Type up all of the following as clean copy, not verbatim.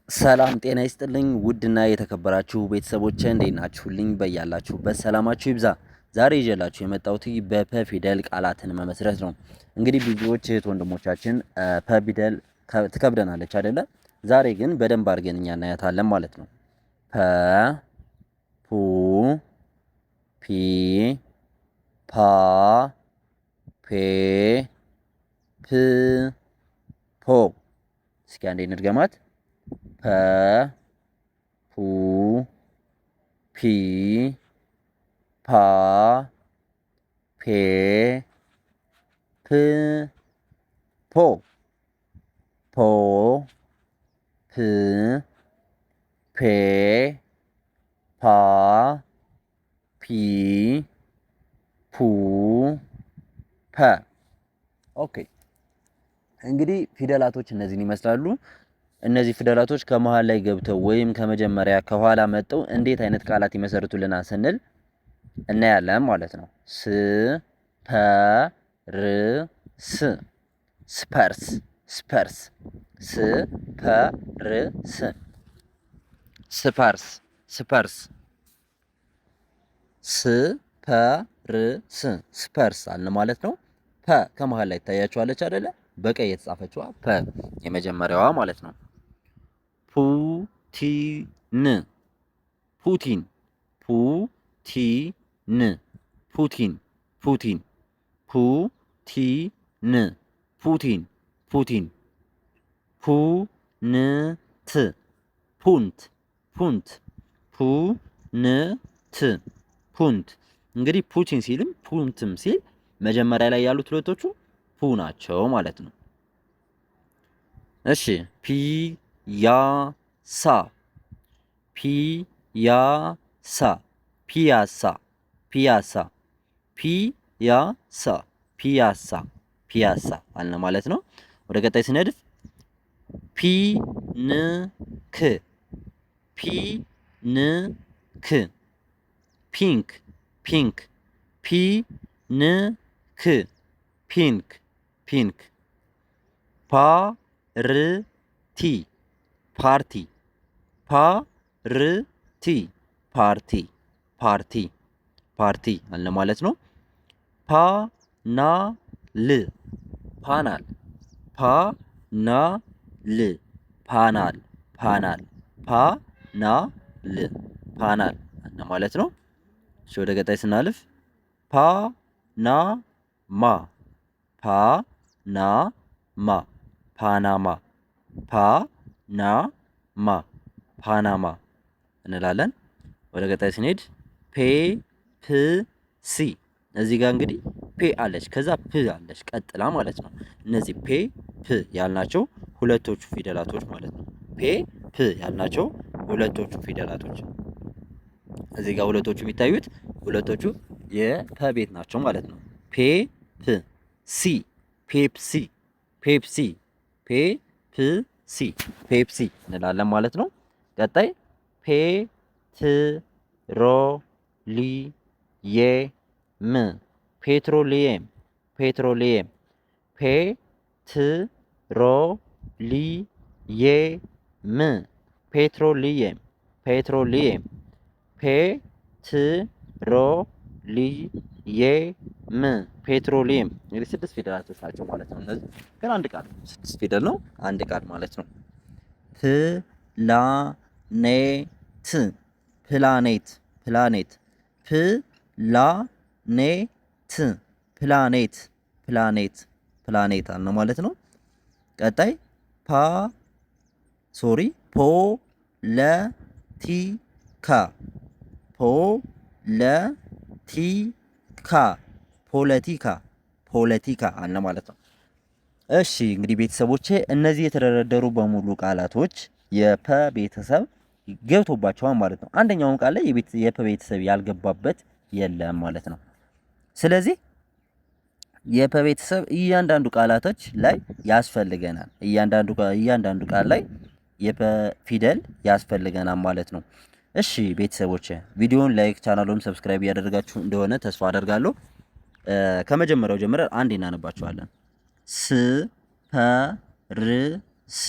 ሰላም ጤና ይስጥልኝ ውድና የተከበራችሁ ቤተሰቦቼ እንዴት ናችሁልኝ? በያላችሁበት ሰላማችሁ ይብዛ። ዛሬ ይዤላችሁ የመጣሁት በፐ ፊደል ቃላትን መመስረት ነው። እንግዲህ ብዙዎች እህት ወንድሞቻችን ፐ ፊደል ትከብደናለች አይደለ? ዛሬ ግን በደንብ አድርገን እኛ እናያታለን ማለት ነው። ፐ ፑ ፒ ፓ ፔ ፕ ፖ። እስኪ አንዴ እንድገማት። ፐ ፑ ፒ ፓ ፔ ፕ ፖ ፖ ፕ ፔ ፓ ፒ ፑ ፐ። ኦኬ እንግዲህ ፊደላቶች እነዚህን ይመስላሉ። እነዚህ ፊደላቶች ከመሃል ላይ ገብተው ወይም ከመጀመሪያ ከኋላ መጥተው እንዴት አይነት ቃላት ይመሰርቱልናል ስንል እናያለን ማለት ነው። ስ ፐ ር ስ ስፐርስ ስፐርስ ስ ፐ ር ስ ስፐርስ ስፐርስ ስ ፐ ር ስ ስፐርስ አለ ማለት ነው። ፐ ከመሃል ላይ ታያችኋለች አይደለ? በቀይ የተጻፈችዋ ፐ የመጀመሪያዋ ማለት ነው። ፑቲን ፑቲን ፑቲን ፑቲን ፑቲን ፑቲን ፑቲን ፑቲን ፑንት ፑንት ፑንት ፑንት ፑንት። እንግዲህ ፑቲን ሲልም ፑንትም ሲል መጀመሪያ ላይ ያሉት ሁለቶቹ ፑ ናቸው ማለት ነው። እሺ ፒያሳ ፒያሳ ፒያሳ ፒያሳ ፒያሳ ፒያሳ ፒያሳ አለ ማለት ነው። ወደ ቀጣይ ስነድፍ ፒንክ ፒንክ ፒንክ ፒንክ ፒንክ ፒንክ ፒንክ ፓርቲ ፓርቲ ፓርቲ ፓርቲ ፓርቲ ፓርቲ አለ ማለት ነው። ፓናል ፓናል ፓናል ፓናል ፓናል ፓናል ፓናል አለ ማለት ነው። እሺ ወደ ቀጣይ ስናልፍ ፓናማ ፓናማ ፓናማ ፓናማ ፓናማ እንላለን። ወደ ቀጣይ ስንሄድ ፔፕሲ እዚህ ጋር እንግዲህ ፔ አለች ከዛ ፕ አለች ቀጥላ ማለት ነው። እነዚህ ፔ ፕ ያልናቸው ሁለቶቹ ፊደላቶች ማለት ነው። ፔ ፕ ያልናቸው ሁለቶቹ ፊደላቶች እዚህ ጋር ሁለቶቹ የሚታዩት ሁለቶቹ የፐ ቤት ናቸው ማለት ነው። ፔ ፕ ሲ ፔፕሲ ፔፕሲ ፔፕሲ ፔፕሲ እንላለን ማለት ነው። ቀጣይ ፔትሮሊየም ፔትሮሊየም ፔትሮሊየም ፔትሮሊየም ፔትሮሊየም ፔትሮሊየም ፔትሮሊየም ፔትሮሊየም እንግዲህ 6 ፊደላቶች ናቸው ማለት ነው። እነዚህ ግን አንድ ቃል 6 ፊደል ነው አንድ ቃል ማለት ነው። ፕላኔት ፕላኔት ፕላኔት ፕላኔት ፕላኔት ፕላኔት ፕላኔት አለ ማለት ነው። ቀጣይ ፖለቲካ ፖለቲካ ፖለቲካ ፖለቲካ አለ ማለት ነው። እሺ እንግዲህ ቤተሰቦቼ እነዚህ የተደረደሩ በሙሉ ቃላቶች የፐ ቤተሰብ ገብቶባቸዋል ማለት ነው። አንደኛውን ቃል ላይ የፐ ቤተሰብ ያልገባበት የለም ማለት ነው። ስለዚህ የፐ ቤተሰብ እያንዳንዱ ቃላቶች ላይ ያስፈልገናል። እያንዳንዱ ቃል ላይ የፐ ፊደል ያስፈልገናል ማለት ነው። እሺ ቤተሰቦቼ ቪዲዮውን ላይክ ቻናሉን ሰብስክራይብ እያደረጋችሁ እንደሆነ ተስፋ አደርጋለሁ። ከመጀመሪያው ጀምረን አንዴ እናነባቸዋለን። ስ ፐ ር ስ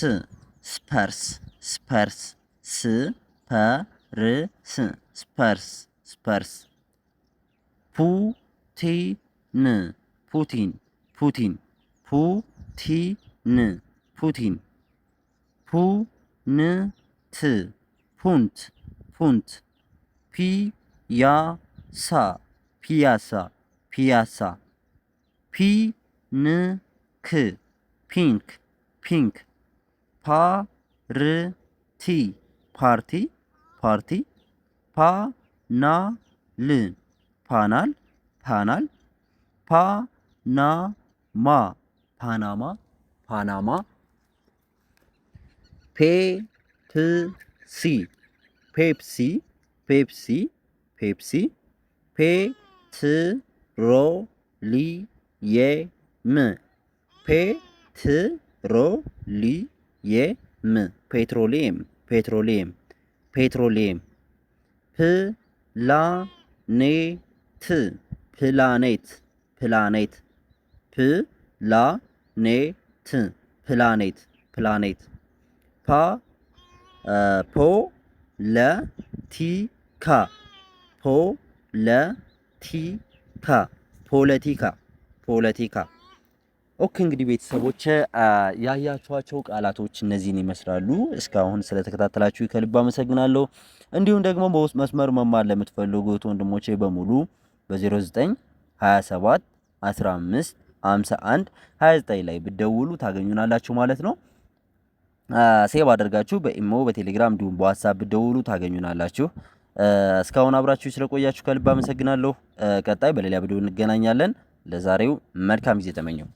ስፐርስ ስፐርስ ስፐርስ ስፐርስ ስፐርስ ፑቲን ፑቲን ፑቲን ፑቲን ፑቲን ፑንት ፑንት ፑንት ፒያሳ ፒያሳ ፒያሳ ፒንክ ፒንክ ፒንክ ፓርቲ ፓርቲ ፓርቲ ፓናል ፓናል ፓናል ፓናማ ፓናማ ፓናማ ፔፕሲ ፔፕሲ ፔፕሲ ፔፕሲ ፔትሮሊየም ፔትሮሊየም ፔትሮሊየም ፔትሮሊየም ፕላኔት ፕላኔት ፕላኔት ፕላኔት ፕላኔት ፕላኔት ፖለቲካ ፖለቲካ ፖለቲካ ፖለቲካ። ኦኬ እንግዲህ ቤተሰቦች ያያችኋቸው ቃላቶች እነዚህን ይመስላሉ። እስካሁን ስለተከታተላችሁ ከልብ አመሰግናለሁ። እንዲሁም ደግሞ በውስጥ መስመር መማር ለምትፈልጉት ወንድሞቼ በሙሉ በ0927 15 51 29 ላይ ብትደውሉ ታገኙናላችሁ ማለት ነው። ሴቭ አድርጋችሁ በኢሞ በቴሌግራም እንዲሁም በዋትስአፕ ብትደውሉ ታገኙናላችሁ። እስካሁን አብራችሁ ስለቆያችሁ ከልብ አመሰግናለሁ። ቀጣይ በሌላ ቪዲዮ እንገናኛለን። ለዛሬው መልካም ጊዜ ተመኘው።